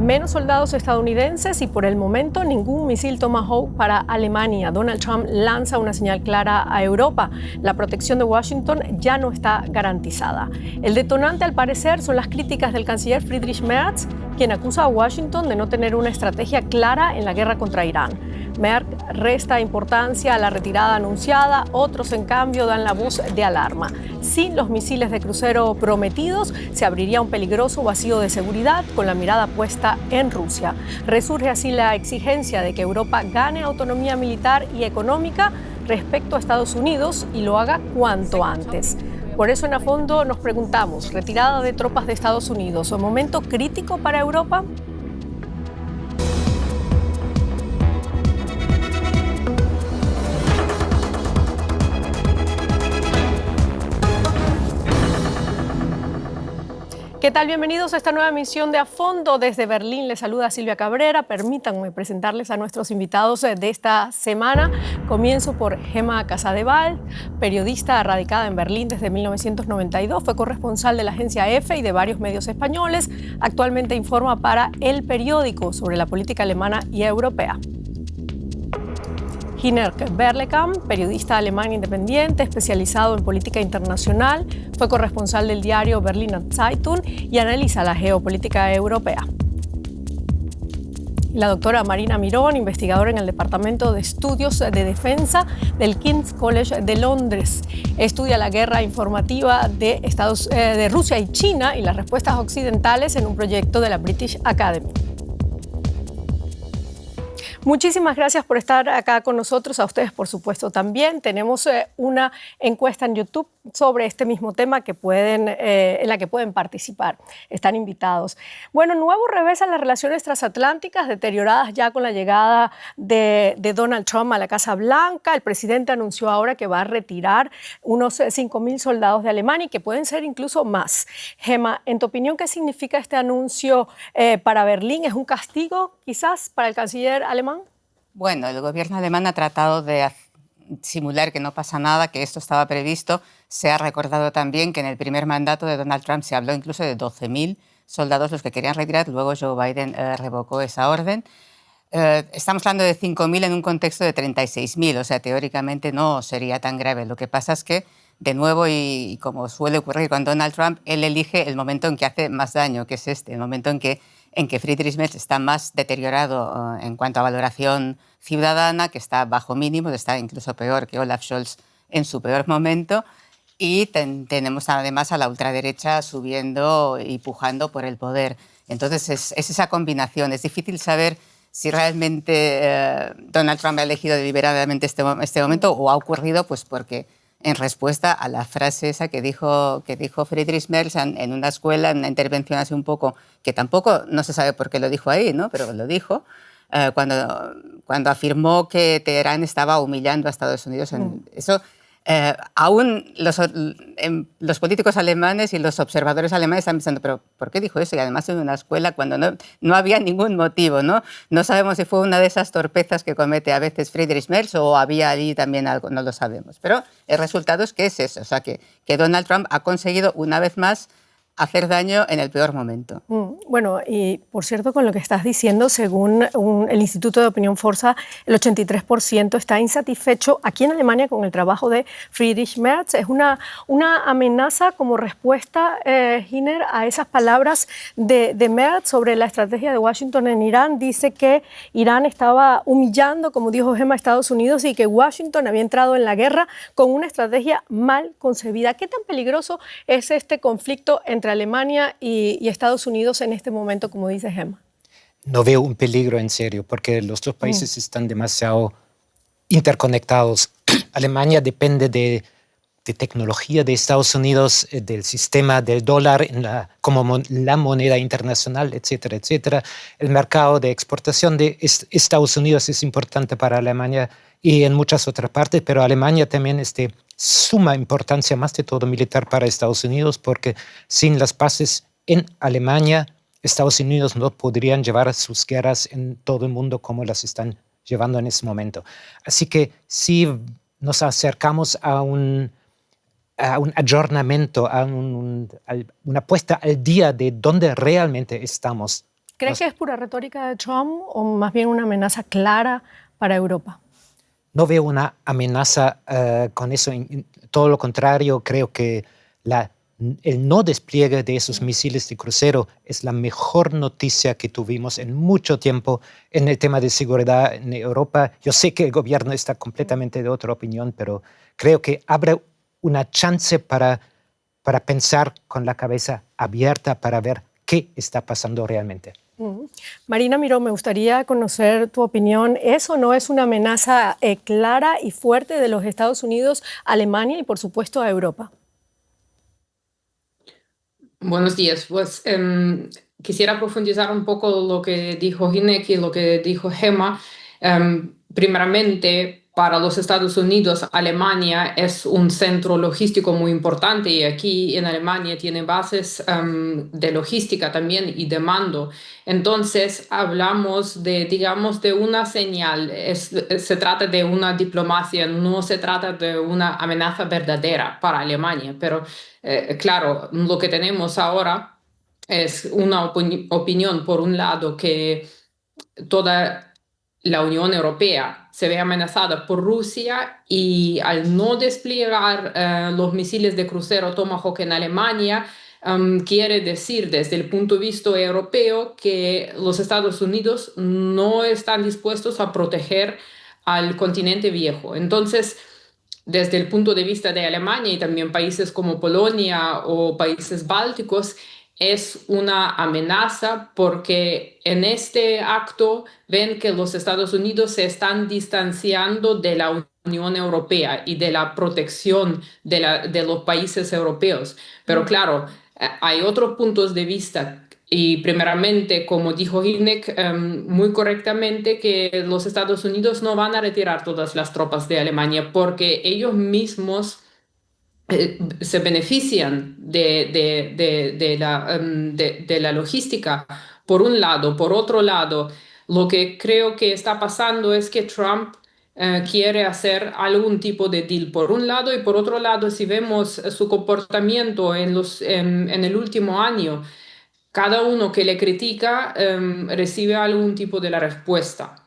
menos soldados estadounidenses y por el momento ningún misil Tomahawk para Alemania. Donald Trump lanza una señal clara a Europa. La protección de Washington ya no está garantizada. El detonante, al parecer, son las críticas del canciller Friedrich Merz, quien acusa a Washington de no tener una estrategia clara en la guerra contra Irán. Merz resta importancia a la retirada anunciada, otros en cambio dan la voz de alarma. Sin los misiles de crucero prometidos, se abriría un peligroso vacío de seguridad con la mirada puesta en Rusia. Resurge así la exigencia de que Europa gane autonomía militar y económica respecto a Estados Unidos y lo haga cuanto antes. Por eso en A Fondo nos preguntamos, ¿retirada de tropas de Estados Unidos o momento crítico para Europa? ¿Qué tal? Bienvenidos a esta nueva emisión de A Fondo. Desde Berlín les saluda Silvia Cabrera. Permítanme presentarles a nuestros invitados de esta semana. Comienzo por Gemma Casadevall, periodista radicada en Berlín desde 1992. Fue corresponsal de la agencia EFE y de varios medios españoles. Actualmente informa para El Periódico sobre la política alemana y europea. Hinnerk Berlekamp, periodista alemán independiente, especializado en política internacional, fue corresponsal del diario Berliner Zeitung y analiza la geopolítica europea. La doctora Marina Mirón, investigadora en el Departamento de Estudios de Defensa del King's College de Londres. Estudia la guerra informativa de Rusia y China y las respuestas occidentales en un proyecto de la British Academy. Muchísimas gracias por estar acá con nosotros, a ustedes por supuesto también. Tenemos una encuesta en YouTube sobre este mismo tema en la que pueden participar. Están invitados. Bueno, nuevo revés a las relaciones transatlánticas deterioradas ya con la llegada de Donald Trump a la Casa Blanca. El presidente anunció ahora que va a retirar unos 5.000 soldados de Alemania y que pueden ser incluso más. Gemma, en tu opinión, ¿qué significa este anuncio para Berlín? ¿Es un castigo quizás para el canciller alemán? Bueno, el gobierno alemán ha tratado de simular que no pasa nada, que esto estaba previsto. Se ha recordado también que en el primer mandato de Donald Trump se habló incluso de 12.000 soldados los que querían retirar. Luego Joe Biden revocó esa orden. Estamos hablando de 5.000 en un contexto de 36.000, o sea, teóricamente no sería tan grave. Lo que pasa es que, de nuevo, y como suele ocurrir con Donald Trump, él elige el momento en que hace más daño, que es el momento en que Friedrich Merz está más deteriorado en cuanto a valoración ciudadana, que está bajo mínimos, está incluso peor que Olaf Scholz en su peor momento, y tenemos además a la ultraderecha subiendo y pujando por el poder. Entonces es esa combinación. Es difícil saber si realmente Donald Trump ha elegido deliberadamente este momento o ha ocurrido pues porque en respuesta a la frase esa que dijo Friedrich Merz en una escuela, en una intervención hace un poco, que tampoco no se sabe por qué lo dijo ahí, ¿no? Pero lo dijo, cuando afirmó que Teherán estaba humillando a Estados Unidos. Eso, aún los políticos alemanes y los observadores alemanes están pensando, ¿pero por qué dijo eso? Y además en una escuela cuando no había ningún motivo, ¿no? No sabemos si fue una de esas torpezas que comete a veces Friedrich Merz o había allí también algo, no lo sabemos. Pero el resultado es que es eso, o sea, que Donald Trump ha conseguido una vez más hacer daño en el peor momento. Bueno, y por cierto, con lo que estás diciendo, según el Instituto de Opinión Forza, el 83% está insatisfecho aquí en Alemania con el trabajo de Friedrich Merz. Es una amenaza como respuesta, Hiner, a esas palabras de Merz sobre la estrategia de Washington en Irán. Dice que Irán estaba humillando, como dijo Gemma, a Estados Unidos y que Washington había entrado en la guerra con una estrategia mal concebida. ¿Qué tan peligroso es este conflicto entre Alemania y Estados Unidos en este momento, como dice Gemma? No veo un peligro en serio, porque los dos países están demasiado interconectados. Alemania depende de tecnología de Estados Unidos, del sistema del dólar como la moneda internacional, etcétera, etcétera. El mercado de exportación de Estados Unidos es importante para Alemania y en muchas otras partes, pero Alemania también es de suma importancia, más de todo militar, para Estados Unidos, porque sin las bases en Alemania, Estados Unidos no podrían llevar sus guerras en todo el mundo como las están llevando en este momento. Así que si nos acercamos a un ayornamiento, a una puesta al día de dónde realmente estamos. ¿Crees que es pura retórica de Trump o más bien una amenaza clara para Europa? No veo una amenaza con eso. Todo lo contrario, creo que el no despliegue de esos misiles de crucero es la mejor noticia que tuvimos en mucho tiempo en el tema de seguridad en Europa. Yo sé que el gobierno está completamente de otra opinión, pero creo que abre una chance para pensar con la cabeza abierta para ver qué está pasando realmente. Marina Miró, me gustaría conocer tu opinión. ¿Es o no es una amenaza clara y fuerte de los Estados Unidos a Alemania y, por supuesto, a Europa? Buenos días. Pues quisiera profundizar un poco lo que dijo Hinek y lo que dijo Gemma. Primeramente, para los Estados Unidos, Alemania es un centro logístico muy importante y aquí en Alemania tiene bases de logística también y de mando. Entonces, hablamos de, digamos, de una señal. Se trata de una diplomacia, no se trata de una amenaza verdadera para Alemania. Pero, claro, lo que tenemos ahora es una opinión, por un lado, que toda la Unión Europea se ve amenazada por Rusia y al no desplegar los misiles de crucero Tomahawk en Alemania, quiere decir desde el punto de vista europeo que los Estados Unidos no están dispuestos a proteger al continente viejo. Entonces, desde el punto de vista de Alemania y también países como Polonia o países bálticos, es una amenaza porque en este acto ven que los Estados Unidos se están distanciando de la Unión Europea y de la protección de los países europeos. Pero claro, hay otros puntos de vista. Y primeramente, como dijo Hinek muy correctamente, que los Estados Unidos no van a retirar todas las tropas de Alemania porque ellos mismos se benefician de la logística, por un lado. Por otro lado, lo que creo que está pasando es que Trump quiere hacer algún tipo de deal por un lado y por otro lado, si vemos su comportamiento en el último año, cada uno que le critica recibe algún tipo de la respuesta.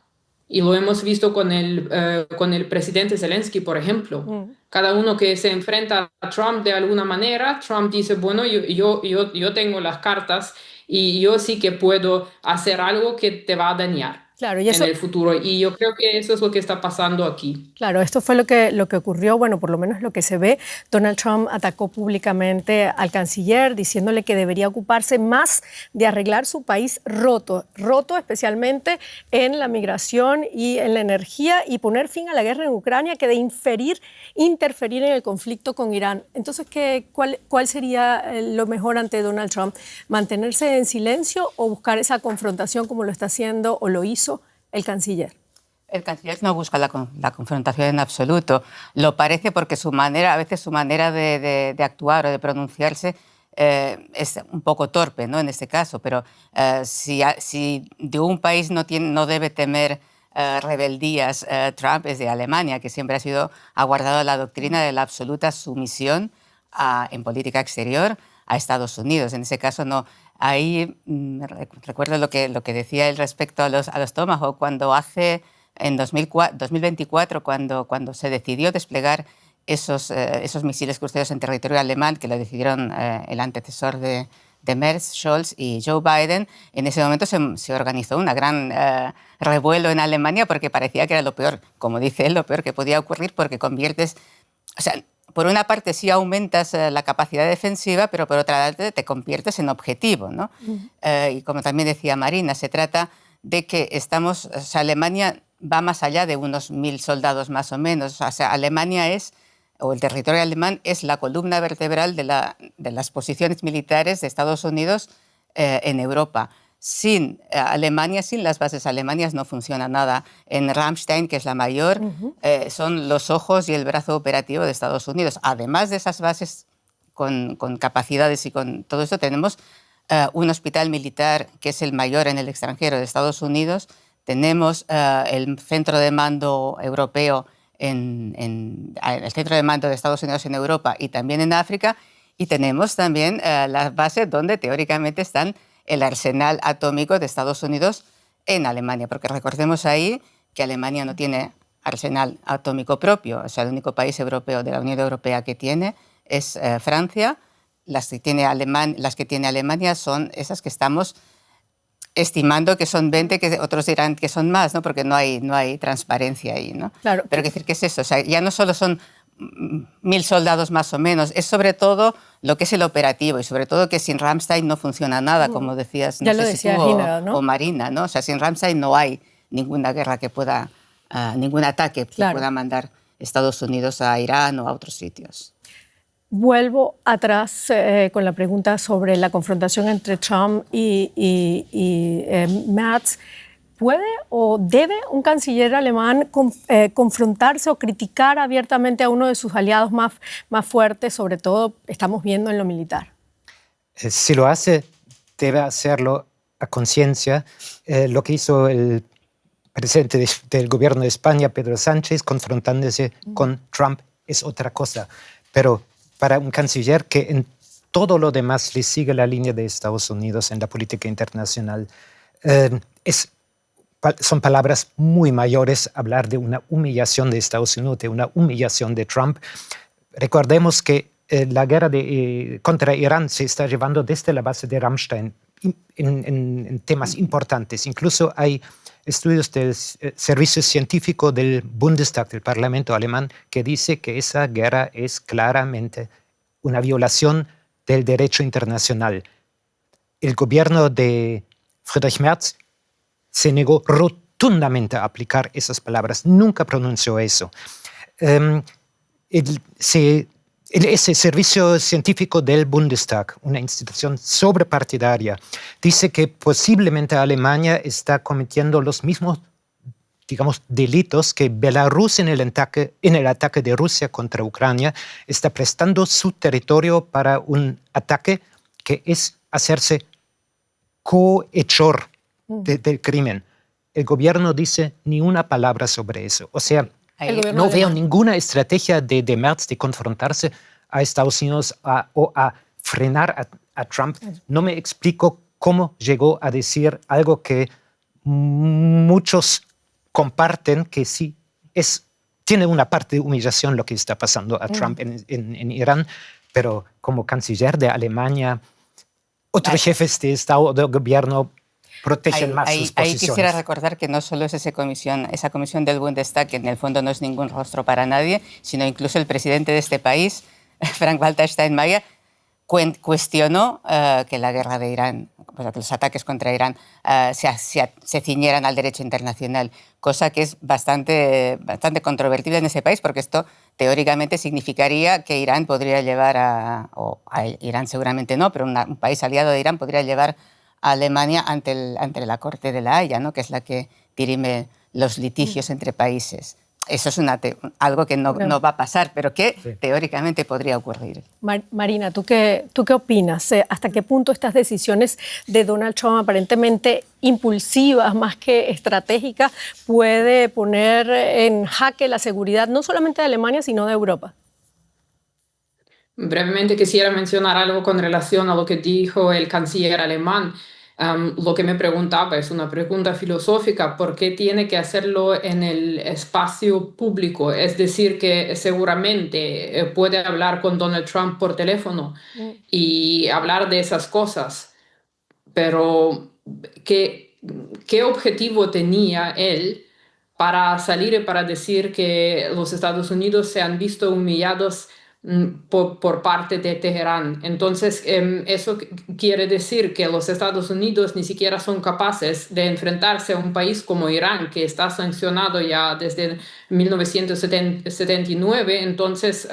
Y lo hemos visto con el presidente Zelensky, por ejemplo. Cada uno que se enfrenta a Trump de alguna manera, Trump dice, bueno, yo tengo las cartas y yo sí que puedo hacer algo que te va a dañar. Claro, y eso, en el futuro. Y yo creo que eso es lo que está pasando aquí. Claro, esto fue lo que ocurrió, bueno, por lo menos lo que se ve. Donald Trump atacó públicamente al canciller diciéndole que debería ocuparse más de arreglar su país roto especialmente en la migración y en la energía y poner fin a la guerra en Ucrania que de interferir en el conflicto con Irán. Entonces, ¿cuál sería lo mejor ante Donald Trump? ¿Mantenerse en silencio o buscar esa confrontación como lo está haciendo o lo hizo el canciller? El canciller no busca la confrontación en absoluto. Lo parece porque a veces su manera de actuar o de pronunciarse es un poco torpe, ¿no? En este caso, pero si de un país no debe temer rebeldías, Trump es de Alemania, que siempre ha guardado la doctrina de la absoluta sumisión en política exterior a Estados Unidos. En ese caso no. Ahí recuerdo lo que decía él respecto a los Tomahawk, cuando en 2024, cuando se decidió desplegar esos misiles cruceros en territorio alemán, que lo decidieron el antecesor de Merz, Scholz y Joe Biden, en ese momento se organizó un gran revuelo en Alemania porque parecía que era lo peor, como dice él, lo peor que podía ocurrir porque conviertes... O sea, por una parte sí aumentas la capacidad defensiva, pero por otra parte te conviertes en objetivo, ¿no? Y como también decía Marina, se trata de que Alemania va más allá de unos 1.000 soldados más o menos. O sea, el territorio alemán es la columna vertebral de las posiciones militares de Estados Unidos en Europa. Sin Alemania, sin las bases alemanas, no funciona nada. En Ramstein, que es la mayor, son los ojos y el brazo operativo de Estados Unidos. Además de esas bases con capacidades y con todo esto, tenemos un hospital militar que es el mayor en el extranjero de Estados Unidos. Tenemos el centro de mando europeo, el centro de mando de Estados Unidos en Europa y también en África. Y tenemos también las bases donde teóricamente están el arsenal atómico de Estados Unidos en Alemania, porque recordemos ahí que Alemania no tiene arsenal atómico propio, o sea, el único país europeo de la Unión Europea que tiene es Francia. Las que tiene Alemania son esas que estamos estimando que son 20, que otros dirán que son más, ¿no? Porque no hay transparencia ahí, ¿no? Claro. Pero ¿qué es eso? O sea, ya no solo son 1.000 soldados más o menos, es sobre todo lo que es el operativo y sobre todo que sin Ramstein no funciona nada, como decías, ya lo decía Gina, ¿no? o Marina, ¿no? O sea, sin Ramstein no hay ninguna guerra que pueda, ningún ataque que pueda mandar Estados Unidos a Irán o a otros sitios. Vuelvo atrás con la pregunta sobre la confrontación entre Trump y Merz. ¿Puede o debe un canciller alemán confrontarse o criticar abiertamente a uno de sus aliados más fuertes, sobre todo estamos viendo en lo militar? Si lo hace, debe hacerlo a conciencia. Lo que hizo el presidente del gobierno de España, Pedro Sánchez, confrontándose con Trump, es otra cosa. Pero para un canciller que en todo lo demás le sigue la línea de Estados Unidos en la política internacional, son palabras muy mayores hablar de una humillación de Estados Unidos, de una humillación de Trump. Recordemos que la guerra contra Irán se está llevando desde la base de Ramstein en temas importantes. Incluso hay estudios del servicio científico del Bundestag, del Parlamento alemán, que dice que esa guerra es claramente una violación del derecho internacional. El gobierno de Friedrich Merz se negó rotundamente a aplicar esas palabras, nunca pronunció eso. Ese servicio científico del Bundestag, una institución sobrepartidaria, dice que posiblemente Alemania está cometiendo los mismos, digamos, delitos que Belarus en el ataque de Rusia contra Ucrania, está prestando su territorio para un ataque que es hacerse cohechor del crimen. El gobierno dice ni una palabra sobre eso. O sea, no veo ninguna estrategia de Merz de confrontarse a Estados Unidos o a frenar a Trump. No me explico cómo llegó a decir algo que muchos comparten, que sí tiene una parte de humillación lo que está pasando a Trump en Irán, pero como canciller de Alemania, otros jefes de Estado o de gobierno protegen más sus posiciones. Ahí quisiera recordar que no solo es esa comisión del Bundestag, que en el fondo no es ningún rostro para nadie, sino incluso el presidente de este país, Frank-Walter Steinmeier, cuestionó que la guerra de Irán, que los ataques contra Irán se ciñeran al derecho internacional, cosa que es bastante controvertida en ese país, porque esto teóricamente significaría que Irán podría llevar Irán seguramente no, pero un país aliado de Irán podría llevar a Alemania ante la Corte de la Haya, ¿no? Que es la que dirime los litigios entre países. Eso es algo que no va a pasar, pero que teóricamente podría ocurrir. Marina, ¿tú qué opinas? ¿Hasta qué punto estas decisiones de Donald Trump, aparentemente impulsivas más que estratégicas, puede poner en jaque la seguridad no solamente de Alemania, sino de Europa? Brevemente quisiera mencionar algo con relación a lo que dijo el canciller alemán. Lo que me preguntaba es una pregunta filosófica: ¿por qué tiene que hacerlo en el espacio público? Es decir, que seguramente puede hablar con Donald Trump por teléfono y hablar de esas cosas, pero ¿qué objetivo tenía él para salir y para decir que los Estados Unidos se han visto humillados por parte de Teherán? Entonces, eso quiere decir que los Estados Unidos ni siquiera son capaces de enfrentarse a un país como Irán, que está sancionado ya desde 1979. Entonces,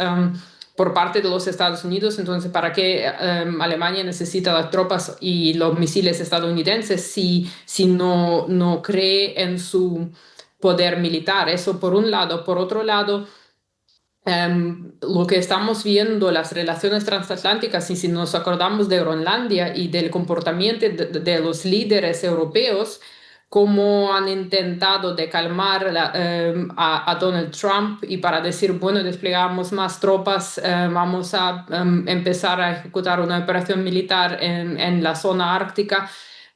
por parte de los Estados Unidos, entonces, ¿para qué Alemania necesita las tropas y los misiles estadounidenses si no cree en su poder militar? Eso por un lado. Por otro lado, lo que estamos viendo, las relaciones transatlánticas, y si nos acordamos de Groenlandia y del comportamiento de los líderes europeos cómo han intentado de calmar a Donald Trump y para decir, bueno, desplegamos más tropas, vamos a empezar a ejecutar una operación militar en la zona ártica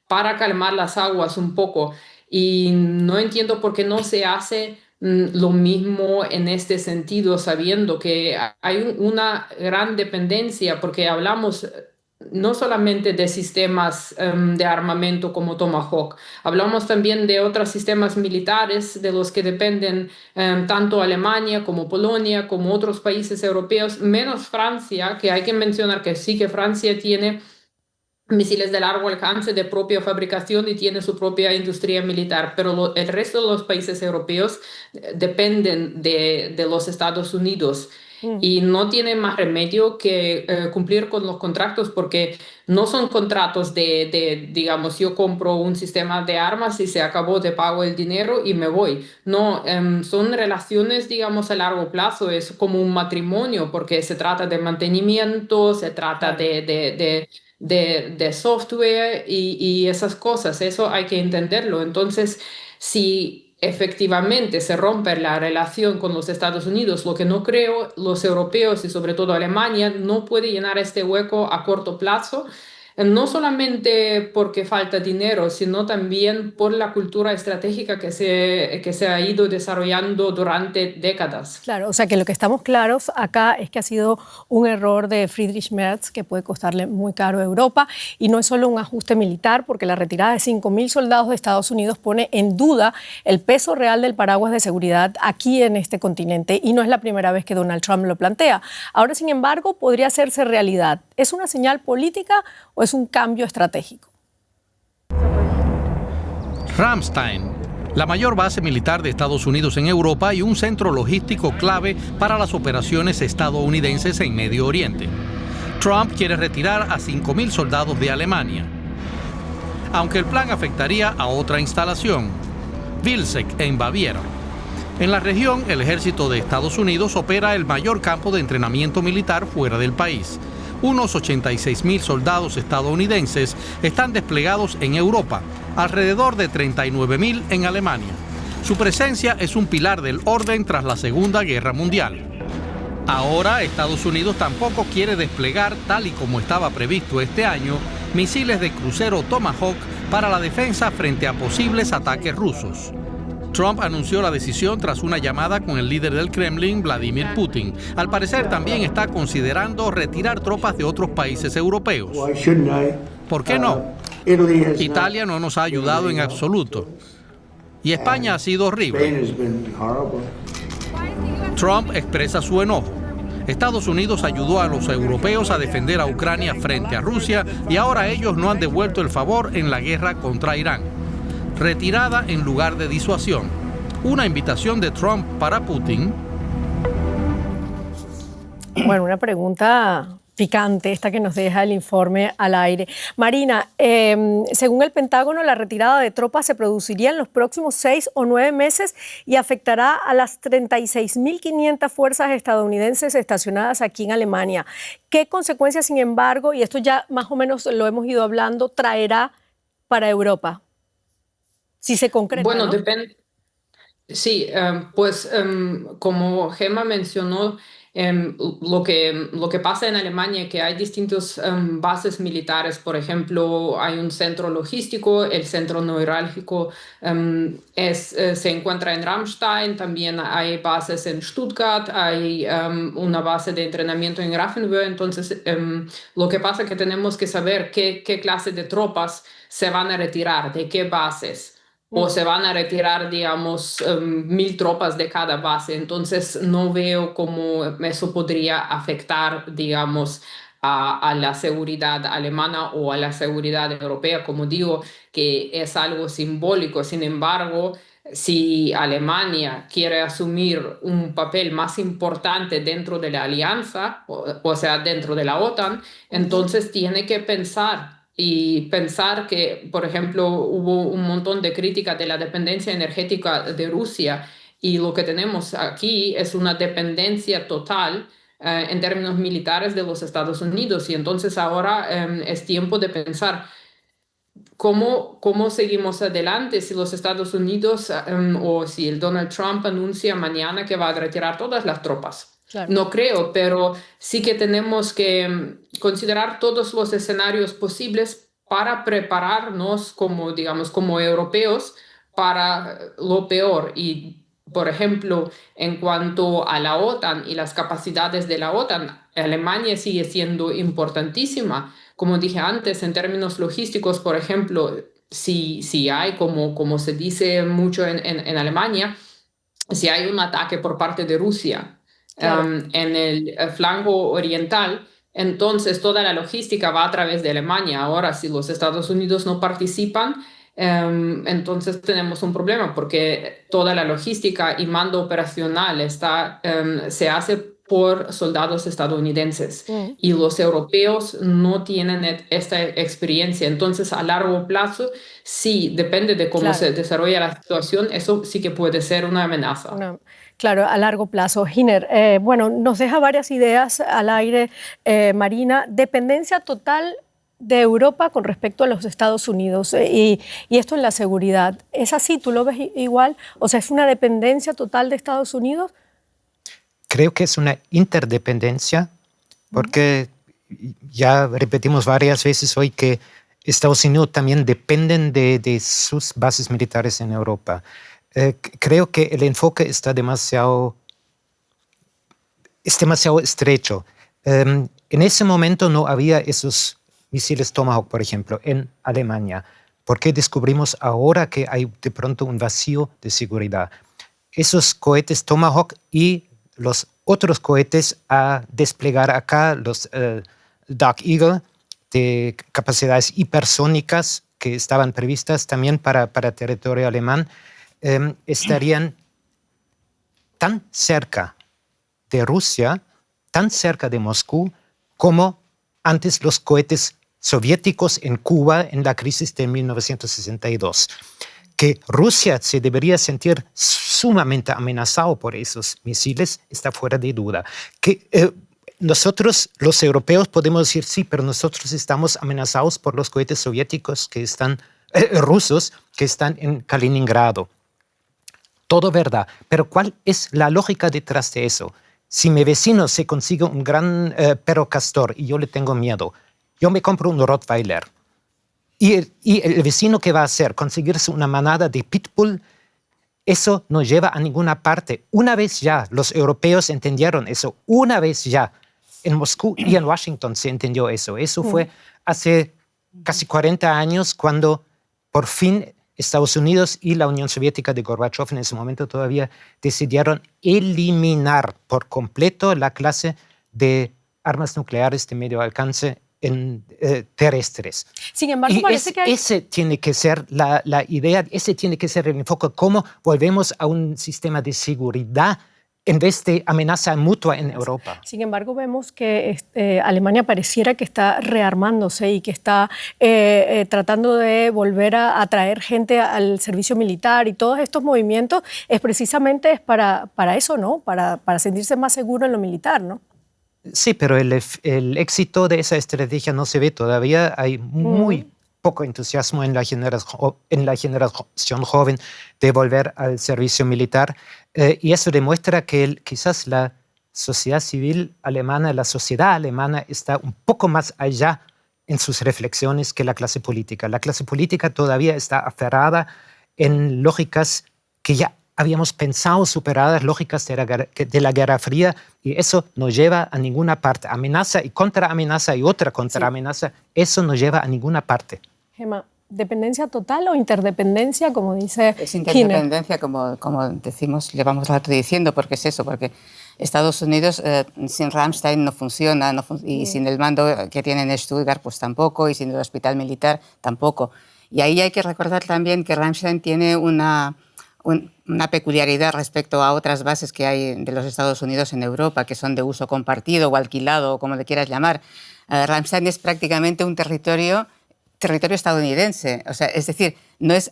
para calmar las aguas un poco. Y no entiendo por qué no se hace lo mismo en este sentido, sabiendo que hay una gran dependencia, porque hablamos no solamente de sistemas de armamento como Tomahawk, hablamos también de otros sistemas militares de los que dependen tanto Alemania como Polonia, como otros países europeos, menos Francia, que hay que mencionar que sí que Francia tiene misiles de largo alcance de propia fabricación y tiene su propia industria militar, pero el resto de los países europeos dependen de los Estados Unidos. Y no tiene más remedio que cumplir con los contratos, porque no son contratos digamos, yo compro un sistema de armas y se acabó, te pago el dinero y me voy. No, son relaciones, digamos, a largo plazo, es como un matrimonio, porque se trata de mantenimiento, se trata de software y esas cosas, eso hay que entenderlo. Entonces, si efectivamente se rompe la relación con los Estados Unidos, lo que no creo, los europeos y sobre todo Alemania no puede llenar este hueco a corto plazo, no solamente porque falta dinero, sino también por la cultura estratégica que se ha ido desarrollando durante décadas. Claro, o sea que lo que estamos claros acá es que ha sido un error de Friedrich Merz que puede costarle muy caro a Europa, y no es solo un ajuste militar, porque la retirada de 5.000 soldados de Estados Unidos pone en duda el peso real del paraguas de seguridad aquí en este continente, y no es la primera vez que Donald Trump lo plantea. Ahora, sin embargo, podría hacerse realidad. ¿Es una señal política o es un cambio estratégico? Ramstein, la mayor base militar de Estados Unidos en Europa y un centro logístico clave para las operaciones estadounidenses en Medio Oriente. Trump quiere retirar a 5.000 soldados de Alemania, aunque el plan afectaría a otra instalación, Vilseck, en Baviera. En la región, el ejército de Estados Unidos opera el mayor campo de entrenamiento militar fuera del país. Unos 86.000 soldados estadounidenses están desplegados en Europa, alrededor de 39.000 en Alemania. Su presencia es un pilar del orden tras la Segunda Guerra Mundial. Ahora, Estados Unidos tampoco quiere desplegar, tal y como estaba previsto este año, misiles de crucero Tomahawk para la defensa frente a posibles ataques rusos. Trump anunció la decisión tras una llamada con el líder del Kremlin, Vladimir Putin. Al parecer también está considerando retirar tropas de otros países europeos. ¿Por qué no? Italia no nos ha ayudado en absoluto. Y España ha sido horrible. Trump expresa su enojo. Estados Unidos ayudó a los europeos a defender a Ucrania frente a Rusia y ahora ellos no han devuelto el favor en la guerra contra Irán. Retirada en lugar de disuasión. Una invitación de Trump para Putin. Bueno, una pregunta picante esta que nos deja el informe al aire. Marina, según el Pentágono, la retirada de tropas se produciría en los próximos 6 o 9 meses y afectará a las 36.500 fuerzas estadounidenses estacionadas aquí en Alemania. ¿Qué consecuencias, sin embargo, y esto ya más o menos lo hemos ido hablando, traerá para Europa? Si se concreta, bueno, ¿no? depende. Sí, pues como Gemma mencionó, lo que pasa en Alemania es que hay distintas bases militares. Por ejemplo, hay un centro logístico, el centro neurálgico se encuentra en Ramstein, también hay bases en Stuttgart, hay una base de entrenamiento en Grafenwöhr. Entonces, lo que pasa es que tenemos que saber qué clase de tropas se van a retirar, de qué bases. O se van a retirar, digamos, 1.000 tropas de cada base. Entonces, no veo cómo eso podría afectar, digamos, a la seguridad alemana o a la seguridad europea. Como digo, que es algo simbólico. Sin embargo, si Alemania quiere asumir un papel más importante dentro de la alianza, o sea, dentro de la OTAN, entonces tiene que pensar que, por ejemplo, hubo un montón de críticas de la dependencia energética de Rusia, y lo que tenemos aquí es una dependencia total en términos militares de los Estados Unidos. Y entonces ahora es tiempo de pensar ¿cómo seguimos adelante si los Estados Unidos o si el Donald Trump anuncia mañana que va a retirar todas las tropas? Claro. No creo, pero sí que tenemos que considerar todos los escenarios posibles para prepararnos como, digamos, como europeos para lo peor. Y, por ejemplo, en cuanto a la OTAN y las capacidades de la OTAN, Alemania sigue siendo importantísima. Como dije antes, en términos logísticos, por ejemplo, si hay, como se dice mucho en Alemania, si hay un ataque por parte de Rusia en el flanco oriental, entonces toda la logística va a través de Alemania. Ahora, si los Estados Unidos no participan, entonces tenemos un problema porque toda la logística y mando operacional se hace por soldados estadounidenses y los europeos no tienen esta experiencia. Entonces, a largo plazo, sí, depende de cómo se desarrolla la situación, eso sí que puede ser una amenaza. Claro, a largo plazo. Giner, bueno, nos deja varias ideas al aire, Marina. Dependencia total de Europa con respecto a los Estados Unidos y esto en la seguridad. ¿Es así? ¿Tú lo ves igual? O sea, ¿es una dependencia total de Estados Unidos? Creo que es una interdependencia, porque ya repetimos varias veces hoy que Estados Unidos también dependen de sus bases militares en Europa. Creo que el enfoque es demasiado estrecho. En ese momento no había esos misiles Tomahawk, por ejemplo, en Alemania. ¿Por qué descubrimos ahora que hay de pronto un vacío de seguridad? Esos cohetes Tomahawk y los otros cohetes a desplegar acá, los Dark Eagle, de capacidades hipersónicas que estaban previstas también para territorio alemán, estarían tan cerca de Rusia, tan cerca de Moscú, como antes los cohetes soviéticos en Cuba en la crisis de 1962. Que Rusia se debería sentir sumamente amenazado por esos misiles está fuera de duda. Que nosotros, los europeos, podemos decir sí, pero nosotros estamos amenazados por los cohetes soviéticos que están, rusos que están en Kaliningrado. Todo verdad, pero ¿cuál es la lógica detrás de eso? Si mi vecino se consigue un gran perro castor y yo le tengo miedo, yo me compro un Rottweiler. Y el vecino, ¿qué va a hacer? ¿Conseguirse una manada de pitbull? Eso no lleva a ninguna parte. Una vez ya los europeos entendieron eso, una vez ya en Moscú y en Washington se entendió eso. Eso fue hace casi 40 años cuando por fin Estados Unidos y la Unión Soviética de Gorbachev en ese momento todavía decidieron eliminar por completo la clase de armas nucleares de medio alcance terrestres. Sin embargo, parece que ese tiene que ser la idea, ese tiene que ser el enfoque, cómo volvemos a un sistema de seguridad en vez de amenaza mutua en Europa. Sin embargo, vemos que Alemania pareciera que está rearmándose y que está tratando de volver a atraer gente al servicio militar, y todos estos movimientos es precisamente para eso, ¿no? Para sentirse más seguro en lo militar, ¿no? Sí, pero el éxito de esa estrategia no se ve todavía. Hay muy poco entusiasmo en la generación joven de volver al servicio militar. Y eso demuestra que quizás la sociedad civil alemana, la sociedad alemana está un poco más allá en sus reflexiones que la clase política. La clase política todavía está aferrada en lógicas que ya habíamos pensado superadas, lógicas de la Guerra Fría, y eso no lleva a ninguna parte. Amenaza y contraamenaza y otra contraamenaza, eso no lleva a ninguna parte. Gemma, ¿dependencia total o interdependencia, como dice Es interdependencia, como decimos, llevamos rato diciendo, porque es eso, porque Estados Unidos sin Ramstein no funciona, y sin el mando que tiene en Stuttgart pues tampoco, y sin el hospital militar tampoco. Y ahí hay que recordar también que Ramstein tiene una peculiaridad respecto a otras bases que hay de los Estados Unidos en Europa, que son de uso compartido o alquilado, o como le quieras llamar. Ramstein es prácticamente un territorio estadounidense. O sea, es decir,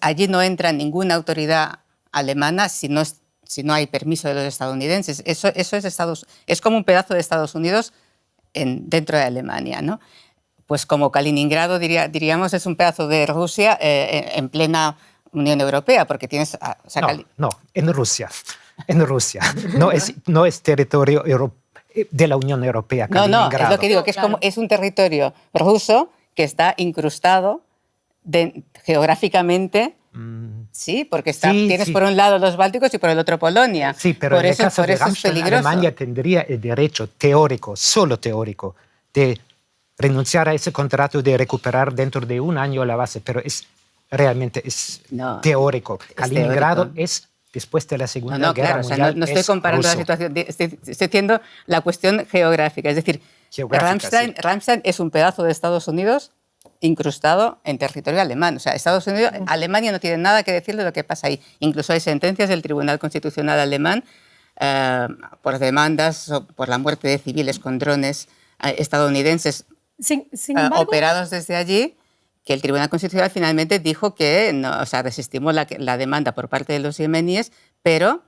allí no entra ninguna autoridad alemana si no hay permiso de los estadounidenses. Eso es como un pedazo de Estados Unidos dentro de Alemania, ¿no? pues como Kaliningrado, diríamos, es un pedazo de Rusia en plena Unión Europea, porque tienes... O sea, no, en Rusia. En Rusia. No es territorio de la Unión Europea, Kaliningrado. No, es lo que digo, que es un territorio ruso que está incrustado geográficamente. Sí, porque tienes por un lado los Bálticos y por el otro Polonia. Sí, pero en el caso de Ramstein, es peligroso. Alemania tendría el derecho teórico, solo teórico, de renunciar a ese contrato, de recuperar dentro de un año la base, pero realmente es teórico. Kaliningrado es, después de la Segunda Guerra Mundial, o sea, no estoy comparando ruso. la situación, estoy diciendo la cuestión geográfica. Es decir, Ramstein es un pedazo de Estados Unidos incrustado en territorio alemán. O sea, Alemania no tiene nada que decir de lo que pasa ahí. Incluso hay sentencias del Tribunal Constitucional alemán por demandas o por la muerte de civiles con drones estadounidenses Sin embargo, operados desde allí, que el Tribunal Constitucional finalmente dijo que desestimó la demanda por parte de los yemeníes, pero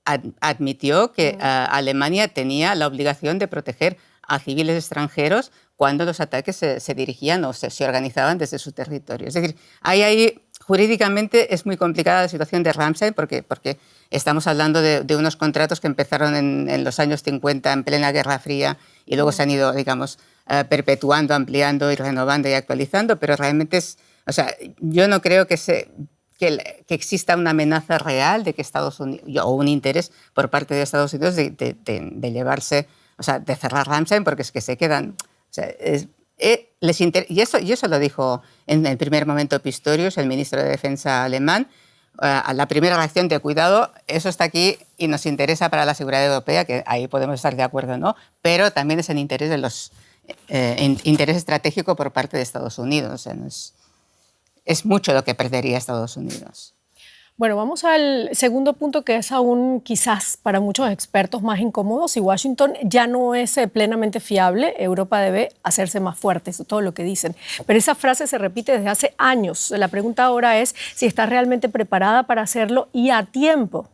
admitió que Alemania tenía la obligación de proteger a civiles extranjeros cuando los ataques se dirigían o se organizaban desde su territorio. Es decir, ahí jurídicamente es muy complicada la situación de Ramstein porque estamos hablando de unos contratos que empezaron en los años 50 en plena Guerra Fría y luego se han ido, digamos, perpetuando, ampliando y renovando y actualizando, pero realmente yo no creo que exista una amenaza real de que Estados Unidos, o un interés por parte de Estados Unidos de llevarse, de cerrar Ramstein, porque es que se quedan... y eso lo dijo en el primer momento Pistorius, el ministro de Defensa alemán, a la primera reacción de cuidado, eso está aquí y nos interesa para la seguridad europea, que ahí podemos estar de acuerdo o no, pero también es en interés de los interés estratégico por parte de Estados Unidos. O sea, es mucho lo que perdería Estados Unidos. Bueno, vamos al segundo punto, que es aún quizás para muchos expertos más incómodo. Si Washington ya no es plenamente fiable, Europa debe hacerse más fuerte, eso es todo lo que dicen. Pero esa frase se repite desde hace años. La pregunta ahora es si está realmente preparada para hacerlo y a tiempo.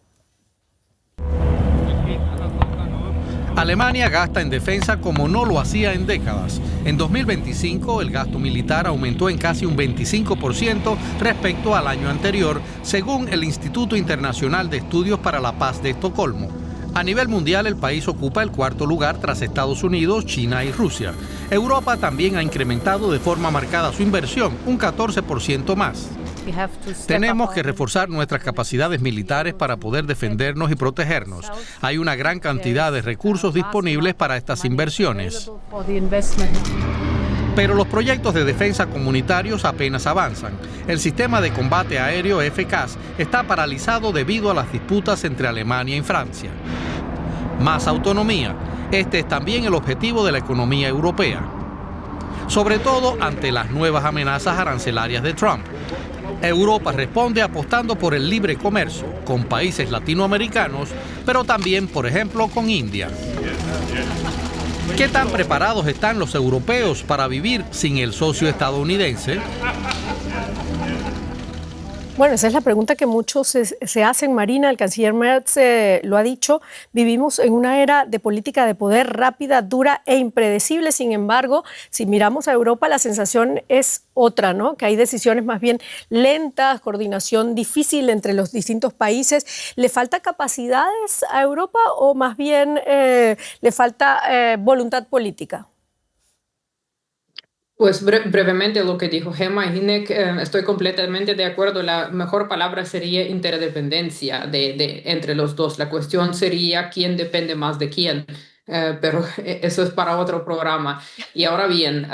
Alemania gasta en defensa como no lo hacía en décadas. En 2025, el gasto militar aumentó en casi un 25% respecto al año anterior, según el Instituto Internacional de Estudios para la Paz de Estocolmo. A nivel mundial, el país ocupa el cuarto lugar tras Estados Unidos, China y Rusia. Europa también ha incrementado de forma marcada su inversión, un 14% más. Tenemos que reforzar nuestras capacidades militares para poder defendernos y protegernos. Hay una gran cantidad de recursos disponibles para estas inversiones. Pero los proyectos de defensa comunitarios apenas avanzan. El sistema de combate aéreo FCAS está paralizado debido a las disputas entre Alemania y Francia. Más autonomía. Este es también el objetivo de la economía europea, sobre todo ante las nuevas amenazas arancelarias de Trump. Europa responde apostando por el libre comercio con países latinoamericanos, pero también, por ejemplo, con India. ¿Qué tan preparados están los europeos para vivir sin el socio estadounidense? Bueno, esa es la pregunta que muchos se hacen, Marina. El canciller Merz lo ha dicho. Vivimos en una era de política de poder rápida, dura e impredecible. Sin embargo, si miramos a Europa, la sensación es otra, ¿no? Que hay decisiones más bien lentas, coordinación difícil entre los distintos países. ¿Le falta capacidades a Europa o más bien le falta voluntad política? Pues brevemente lo que dijo Gemma y Hinek, estoy completamente de acuerdo. La mejor palabra sería interdependencia entre los dos. La cuestión sería quién depende más de quién, pero eso es para otro programa. Y ahora bien,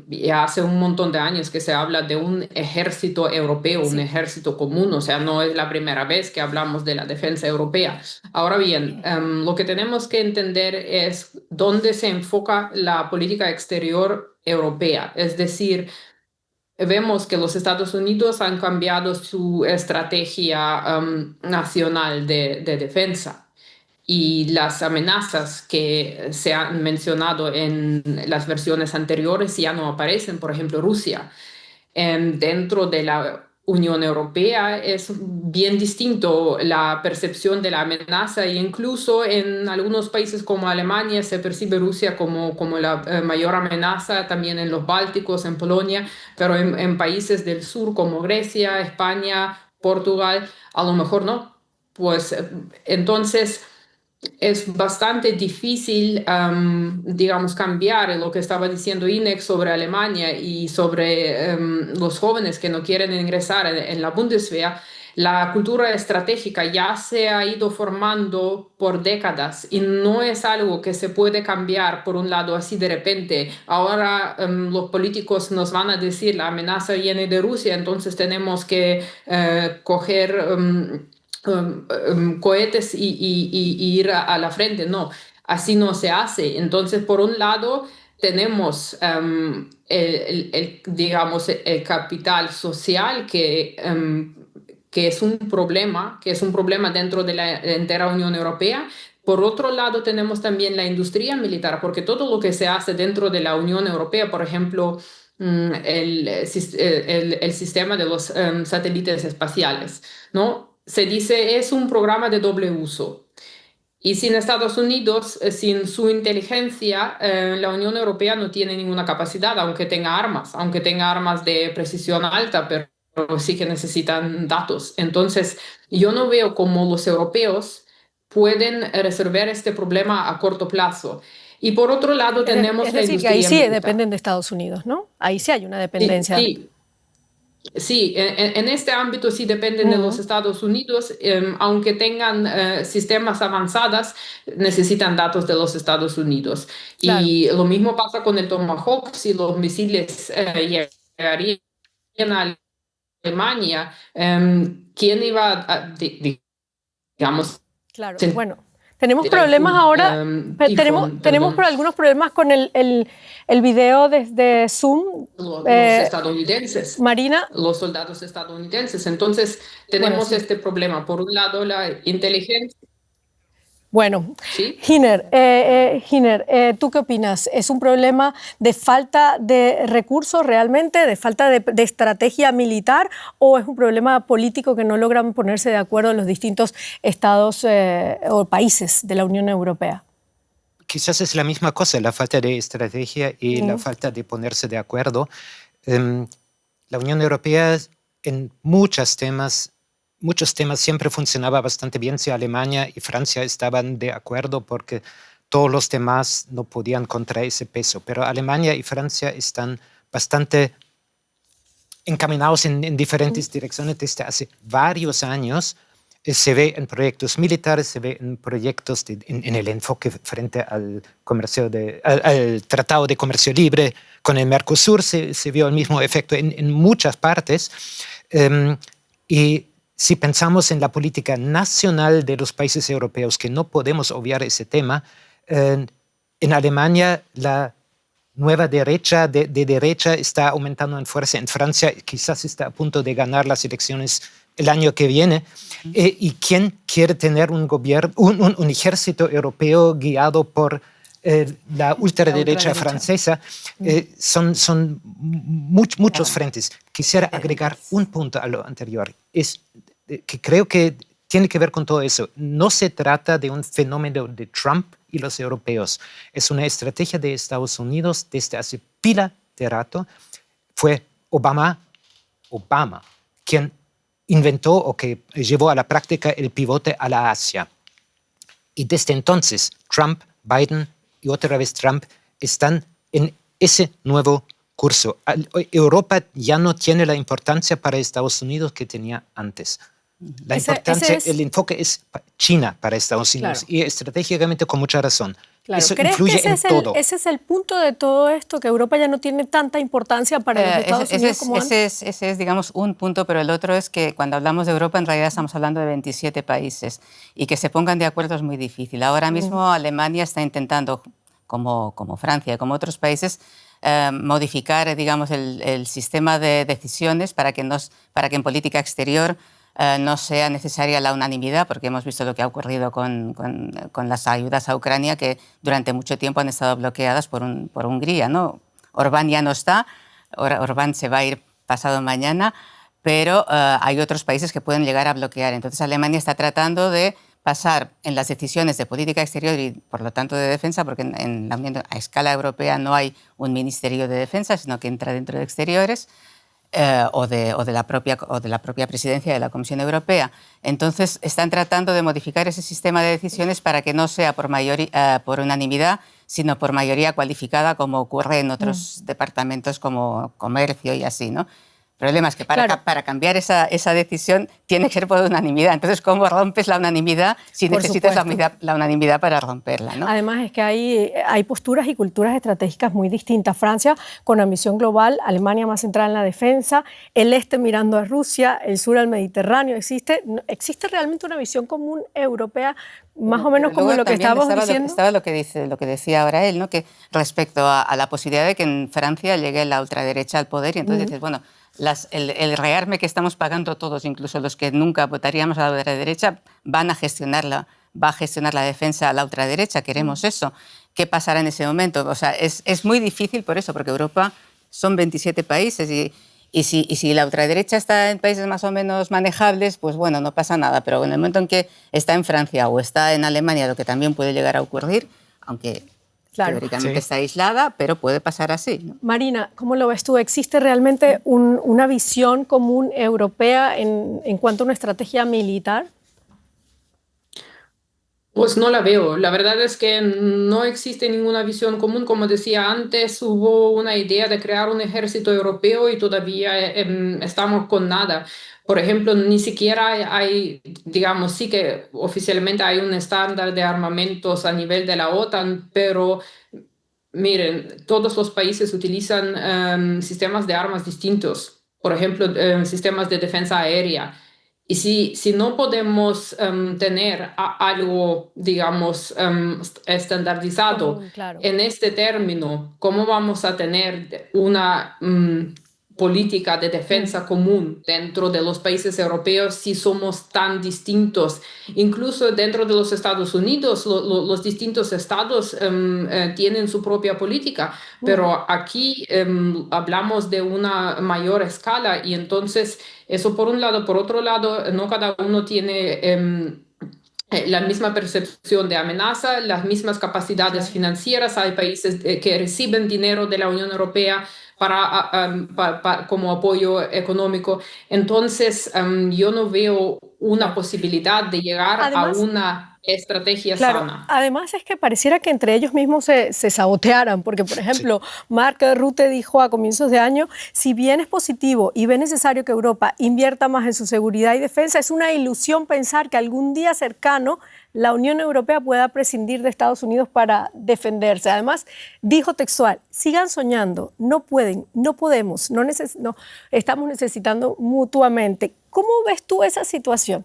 ya hace un montón de años que se habla de un ejército europeo, un ejército común, o sea, no es la primera vez que hablamos de la defensa europea. Ahora bien, lo que tenemos que entender es dónde se enfoca la política exterior europea, es decir, vemos que los Estados Unidos han cambiado su estrategia nacional de defensa y las amenazas que se han mencionado en las versiones anteriores ya no aparecen, por ejemplo, Rusia. Dentro de la Unión Europea es bien distinto la percepción de la amenaza e incluso en algunos países como Alemania se percibe Rusia como la mayor amenaza, también en los Bálticos, en Polonia, pero en países del sur como Grecia, España, Portugal, a lo mejor no. Pues entonces es bastante difícil, digamos, cambiar lo que estaba diciendo INEX sobre Alemania y sobre los jóvenes que no quieren ingresar en la Bundeswehr. La cultura estratégica ya se ha ido formando por décadas y no es algo que se puede cambiar por un lado así de repente. Ahora los políticos nos van a decir la amenaza viene de Rusia, entonces tenemos que coger cohetes y ir a la frente. No, así no se hace. Entonces, por un lado, tenemos digamos, el capital social que es un problema dentro de la entera Unión Europea. Por otro lado, tenemos también la industria militar, porque todo lo que se hace dentro de la Unión Europea, por ejemplo, el sistema de los satélites espaciales, ¿no? Se dice es un programa de doble uso. Y sin Estados Unidos, sin su inteligencia, la Unión Europea no tiene ninguna capacidad, aunque tenga armas de precisión alta, pero sí que necesitan datos. Entonces, yo no veo cómo los europeos pueden resolver este problema a corto plazo. Y por otro lado tenemos es la decir, industria que ahí sí militar. dependen de Estados Unidos, ¿no? Ahí sí hay una dependencia. Sí, en este ámbito sí dependen de los Estados Unidos, aunque tengan sistemas avanzados, necesitan datos de los Estados Unidos. Claro. Y lo mismo pasa con el Tomahawk, si los misiles llegarían a Alemania, ¿quién iba a, digamos? Claro, bueno. Tenemos problemas ahora, tenemos algunos problemas con el video desde Zoom. Los estadounidenses. Marina. Los soldados estadounidenses. Entonces tenemos este problema. Por un lado, la inteligencia. Bueno, ¿Sí? Giner, ¿tú qué opinas? ¿Es un problema de falta de recursos realmente, de falta de estrategia militar, o es un problema político que no logran ponerse de acuerdo en los distintos estados o países de la Unión Europea? Quizás es la misma cosa, la falta de estrategia y la falta de ponerse de acuerdo. La Unión Europea en muchos temas siempre funcionaba bastante bien si Alemania y Francia estaban de acuerdo, porque todos los demás no podían contra ese peso. Pero Alemania y Francia están bastante encaminados en diferentes direcciones desde hace varios años. Se ve en proyectos militares, se ve en proyectos en el enfoque frente al Tratado de Comercio Libre con el Mercosur. Se vio el mismo efecto en muchas partes. Y si pensamos en la política nacional de los países europeos, que no podemos obviar ese tema, en Alemania la nueva derecha de derecha está aumentando en fuerza. En Francia quizás está a punto de ganar las elecciones el año que viene. ¿Y quién quiere tener un ejército europeo guiado por la ultraderecha francesa? Son muchos frentes. Quisiera agregar un punto a lo anterior. Que creo que tiene que ver con todo eso. No se trata de un fenómeno de Trump y los europeos. Es una estrategia de Estados Unidos desde hace pila de rato. Fue Obama quien inventó o que llevó a la práctica el pivote a la Asia. Y desde entonces, Trump, Biden y otra vez Trump están en ese nuevo curso. Europa ya no tiene la importancia para Estados Unidos que tenía antes. La importancia, el enfoque es China para Estados Unidos, y estratégicamente con mucha razón. Claro. Eso ¿Crees influye que en todo. ese es el punto de todo esto, que Europa ya no tiene tanta importancia para los Estados Unidos como antes? Ese es, digamos, un punto, pero el otro es que cuando hablamos de Europa en realidad estamos hablando de 27 países y que se pongan de acuerdo es muy difícil. Ahora mismo Alemania está intentando, como Francia y como otros países, modificar, digamos, el sistema de decisiones para que en política exterior no sea necesaria la unanimidad, porque hemos visto lo que ha ocurrido con las ayudas a Ucrania, que durante mucho tiempo han estado bloqueadas por Hungría, ¿no? Orbán ya no está, Orbán se va a ir pasado mañana, pero hay otros países que pueden llegar a bloquear. Entonces Alemania está tratando de pasar en las decisiones de política exterior y, por lo tanto, de defensa, porque en la Unión a escala europea no hay un ministerio de defensa, sino que entra dentro de exteriores, o de la propia presidencia de la Comisión Europea. Entonces, están tratando de modificar ese sistema de decisiones para que no sea por unanimidad, sino por mayoría cualificada, como ocurre en otros departamentos como comercio y así, ¿no? El problema es que para cambiar esa decisión tiene que ser por unanimidad. Entonces, ¿cómo rompes la unanimidad si necesitas la unanimidad para romperla, ¿no? Además, es que hay posturas y culturas estratégicas muy distintas. Francia con ambición global, Alemania más centrada en la defensa, el este mirando a Rusia, el sur al Mediterráneo. ¿Existe realmente una visión común europea, más o menos como lo que estábamos diciendo? Estaba lo que decía ahora él, ¿no? Que respecto a la posibilidad de que en Francia llegue la ultraderecha al poder, y entonces dices, bueno, el rearme que estamos pagando todos, incluso los que nunca votaríamos a la ultraderecha, va a gestionar la defensa a la ultraderecha. Queremos eso. ¿Qué pasará en ese momento? O sea, es muy difícil por eso, porque Europa son 27 países y si la ultraderecha está en países más o menos manejables, pues bueno, no pasa nada. Pero en el momento en que está en Francia o está en Alemania, lo que también puede llegar a ocurrir, aunque teóricamente está aislada, pero puede pasar así, ¿no? Marina, ¿cómo lo ves tú? ¿Existe realmente una visión común europea en cuanto a una estrategia militar? Pues no la veo. La verdad es que no existe ninguna visión común. Como decía antes, hubo una idea de crear un ejército europeo y todavía estamos con nada. Por ejemplo, ni siquiera hay, digamos, sí que oficialmente hay un estándar de armamentos a nivel de la OTAN, pero miren, todos los países utilizan sistemas de armas distintos. Por ejemplo, sistemas de defensa aérea. Y si no podemos tener algo, digamos, estandarizado en este término, ¿cómo vamos a tener una política de defensa común dentro de los países europeos si somos tan distintos? Incluso dentro de los Estados Unidos, los distintos estados tienen su propia política, pero aquí hablamos de una mayor escala y entonces eso por un lado. Por otro lado, no cada uno tiene la misma percepción de amenaza, las mismas capacidades financieras. Hay países que reciben dinero de la Unión Europea como apoyo económico. Entonces, yo no veo una posibilidad de llegar a una estrategia sana. Además es que pareciera que entre ellos mismos se sabotearan, porque por ejemplo, Mark Rutte dijo a comienzos de año, si bien es positivo y ve necesario que Europa invierta más en su seguridad y defensa, es una ilusión pensar que algún día cercano la Unión Europea pueda prescindir de Estados Unidos para defenderse. Además, dijo textual, sigan soñando, no pueden, no podemos, no estamos necesitando mutuamente. ¿Cómo ves tú esa situación?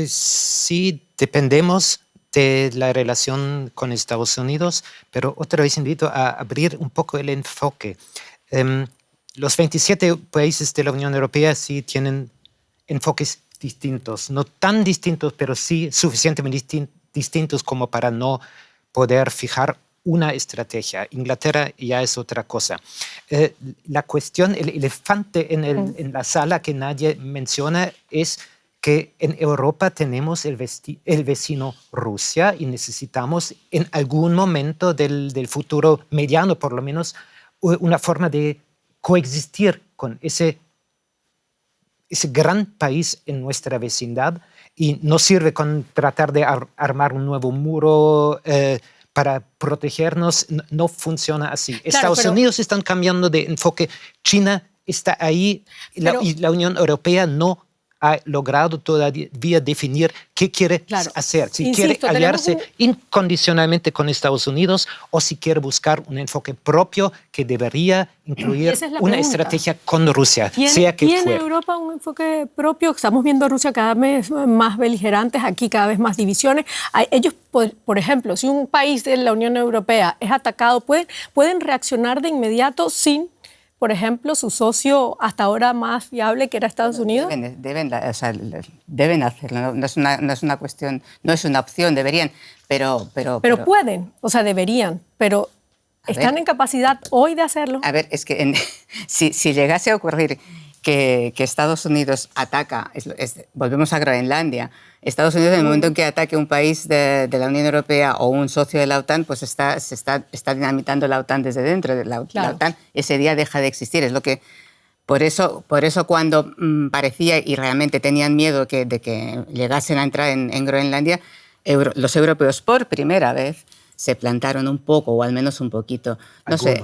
Sí, dependemos de la relación con Estados Unidos, pero otra vez invito a abrir un poco el enfoque. Los 27 países de la Unión Europea sí tienen enfoques distintos, no tan distintos, pero sí suficientemente distintos como para no poder fijar una estrategia. Inglaterra ya es otra cosa. La cuestión, el elefante en la sala que nadie menciona es que en Europa tenemos el vecino Rusia y necesitamos en algún momento del futuro mediano, por lo menos, una forma de coexistir con ese gran país en nuestra vecindad, y no sirve con tratar de armar un nuevo muro para protegernos. No funciona así. Claro, Estados Unidos están cambiando de enfoque, China está ahí y la Unión Europea no ha logrado todavía definir qué quiere hacer. Si quiere aliarse incondicionalmente con Estados Unidos o si quiere buscar un enfoque propio que debería incluir una estrategia con Rusia, sea que fuera. ¿Tiene Europa un enfoque propio? Estamos viendo a Rusia cada vez más beligerantes, aquí cada vez más divisiones. Ellos, por ejemplo, si un país de la Unión Europea es atacado, ¿pueden reaccionar de inmediato sin, por ejemplo, su socio hasta ahora más fiable, que era Estados Unidos? Deben hacerlo. No es una cuestión, no es una opción, deberían, pero pueden, o sea, deberían, pero ¿están en capacidad hoy de hacerlo? A ver, es que si llegase a ocurrir que Estados Unidos ataca, volvemos a Groenlandia. Estados Unidos, en el momento en que ataque un país de la Unión Europea o un socio de la OTAN, pues está dinamitando la OTAN desde dentro. La OTAN ese día deja de existir. Es lo que, por eso cuando parecía y realmente tenían miedo de que llegasen a entrar en Groenlandia, los europeos por primera vez se plantaron un poco, o al menos un poquito. No sé.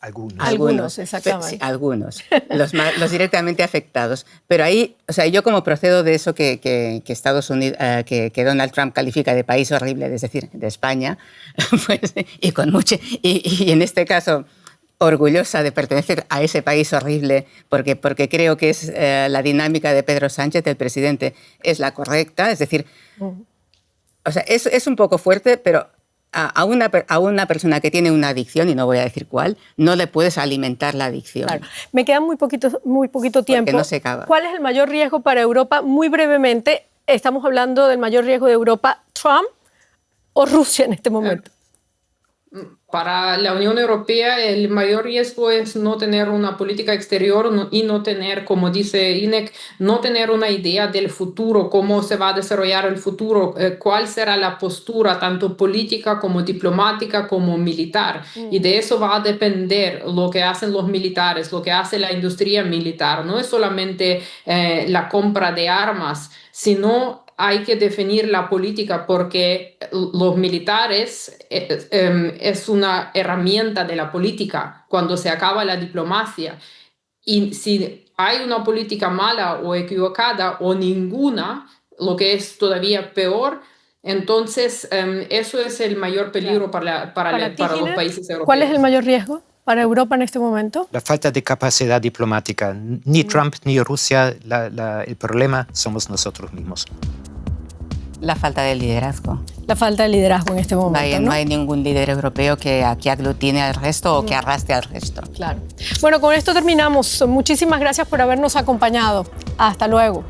Algunos, exactamente. Sí, algunos, los directamente afectados. Pero ahí, o sea, yo como procedo de eso que Estados Unidos, que Donald Trump califica de país horrible, es decir, de España, pues, y en este caso orgullosa de pertenecer a ese país horrible, porque creo que es la dinámica de Pedro Sánchez, el presidente, es la correcta. Es decir, o sea, es un poco fuerte, pero a una persona que tiene una adicción, y no voy a decir cuál, no le puedes alimentar la adicción. Claro. Me queda muy poquito tiempo. Porque no se acaba. ¿Cuál es el mayor riesgo para Europa? Muy brevemente, estamos hablando del mayor riesgo de Europa, ¿Trump o Rusia en este momento? Para la Unión Europea el mayor riesgo es no tener una política exterior y no tener, como dice INEC, no tener una idea del futuro, cómo se va a desarrollar el futuro, cuál será la postura tanto política como diplomática como militar. Y de eso va a depender lo que hacen los militares, lo que hace la industria militar. No es solamente la compra de armas, sino hay que definir la política, porque los militares es una herramienta de la política cuando se acaba la diplomacia. Y si hay una política mala o equivocada o ninguna, lo que es todavía peor, entonces eso es el mayor peligro para los países europeos. ¿Cuál es el mayor riesgo para Europa en este momento? La falta de capacidad diplomática. Ni Trump ni Rusia, el problema somos nosotros mismos. La falta de liderazgo. La falta de liderazgo en este momento, No hay ningún líder europeo que aglutine al resto o que arrastre al resto. Claro. Bueno, con esto terminamos. Muchísimas gracias por habernos acompañado. Hasta luego.